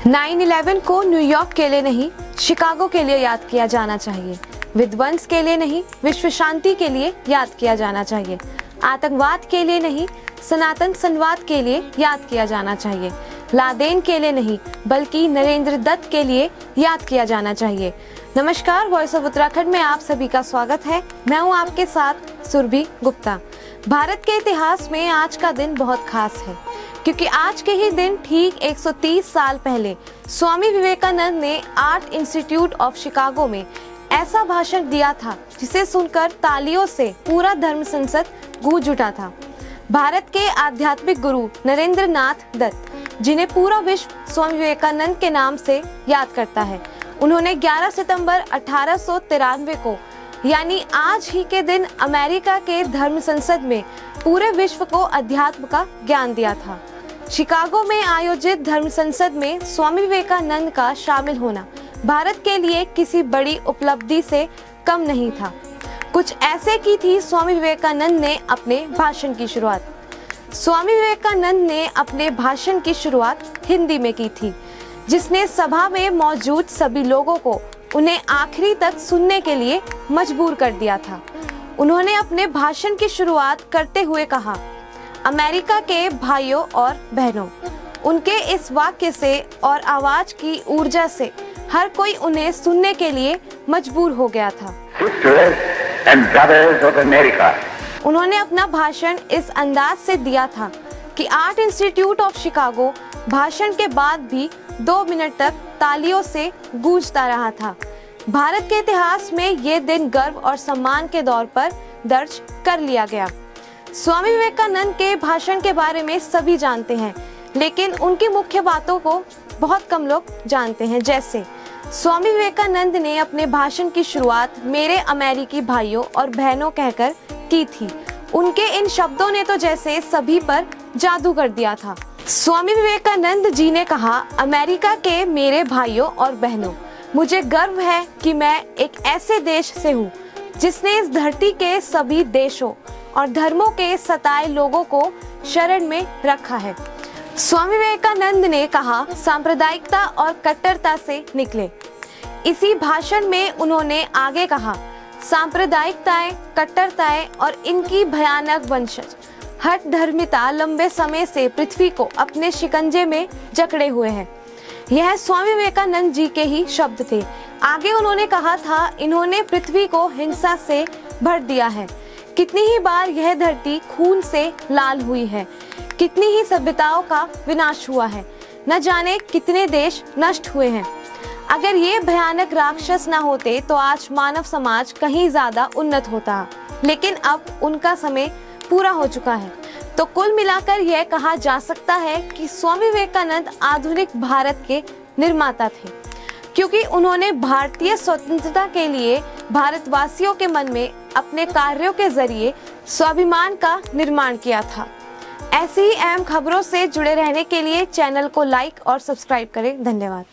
9/11 को न्यूयॉर्क के लिए नहीं, शिकागो के लिए याद किया जाना चाहिए। विध्वंस के लिए नहीं, विश्व शांति के लिए याद किया जाना चाहिए। आतंकवाद के लिए नहीं, सनातन संवाद के लिए याद किया जाना चाहिए। लादेन के लिए नहीं, बल्कि नरेंद्र दत्त के लिए याद किया जाना चाहिए। नमस्कार, वॉइस ऑफ उत्तराखंड में आप सभी का स्वागत है। मैं हूं आपके साथ सुरभि गुप्ता। भारत के इतिहास में आज का दिन बहुत खास है, क्योंकि आज के ही दिन ठीक 130 साल पहले स्वामी विवेकानंद ने आर्ट इंस्टीट्यूट ऑफ शिकागो में ऐसा भाषण दिया था जिसे सुनकर तालियों से पूरा धर्म संसद गूंज उठा था। भारत के आध्यात्मिक गुरु नरेंद्र नाथ दत्त, जिन्हें पूरा विश्व स्वामी विवेकानंद के नाम से याद करता है, उन्होंने 11 सितंबर 1893 को यानी आज ही के दिन अमेरिका के धर्म संसद में पूरे विश्व को अध्यात्म का ज्ञान दिया था। शिकागो में आयोजित धर्म संसद में स्वामी विवेकानंद का शामिल होना भारत के लिए किसी बड़ी उपलब्धि से कम नहीं था। कुछ ऐसे की थी स्वामी विवेकानंद ने अपने भाषण की शुरुआत। स्वामी विवेकानंद ने अपने भाषण की शुरुआत हिंदी में की थी, जिसने सभा में मौजूद सभी लोगों को उन्हें आखिरी तक सुनने के लिए मजबूर कर दिया था। उन्होंने अपने भाषण की शुरुआत करते हुए कहा, अमेरिका के भाइयों और बहनों। उनके इस वाक्य से और आवाज की ऊर्जा से हर कोई उन्हें सुनने के लिए मजबूर हो गया था। and brothers of America. उन्होंने अपना भाषण इस अंदाज से दिया था कि आर्ट इंस्टीट्यूट ऑफ शिकागो भाषण के बाद भी 2 मिनट तक तालियों से गूंजता रहा था। भारत के इतिहास में ये दिन गर्व और सम्मान के दौर पर दर्ज कर लिया गया। स्वामी विवेकानंद के भाषण के बारे में सभी जानते हैं, लेकिन उनकी मुख्य बातों को बहुत कम लोग जानते हैं। जैसे स्वामी विवेकानंद ने अपने भाषण की शुरुआत मेरे अमेरिकी भाइयों और बहनों कहकर की थी। उनके इन शब्दों ने तो जैसे सभी पर जादू कर दिया था। स्वामी विवेकानंद जी ने कहा, अमेरिका के मेरे भाइयों और बहनों, मुझे गर्व है कि मैं एक ऐसे देश से हूँ जिसने इस धरती के सभी देशों और धर्मों के सताए लोगों को शरण में रखा है। स्वामी विवेकानंद ने कहा, सांप्रदायिकता और कट्टरता से निकले। इसी भाषण में उन्होंने आगे कहा, सांप्रदायिकताएं, कट्टरताएं और इनकी भयानक वंशज हठ धर्मिता लंबे समय से पृथ्वी को अपने शिकंजे में जकड़े हुए हैं। यह स्वामी विवेकानंद जी के ही शब्द थे। आगे उन्होंने कहा था, इन्होंने पृथ्वी को हिंसा से भर दिया है। कितनी ही बार यह धरती खून से लाल हुई है, कितनी ही सभ्यताओं का विनाश हुआ है, न जाने कितने देश नष्ट हुए हैं। अगर ये भयानक राक्षस न होते तो आज मानव समाज कहीं ज्यादा उन्नत होता, लेकिन अब उनका समय पूरा हो चुका है। तो कुल मिलाकर यह कहा जा सकता है कि स्वामी विवेकानंद आधुनिक भारत के निर्माता थे, क्योंकि उन्होंने भारतीय स्वतंत्रता के लिए भारतवासियों के मन में अपने कार्यों के जरिए स्वाभिमान का निर्माण किया था। ऐसी ही अहम खबरों से जुड़े रहने के लिए चैनल को लाइक और सब्सक्राइब करें। धन्यवाद।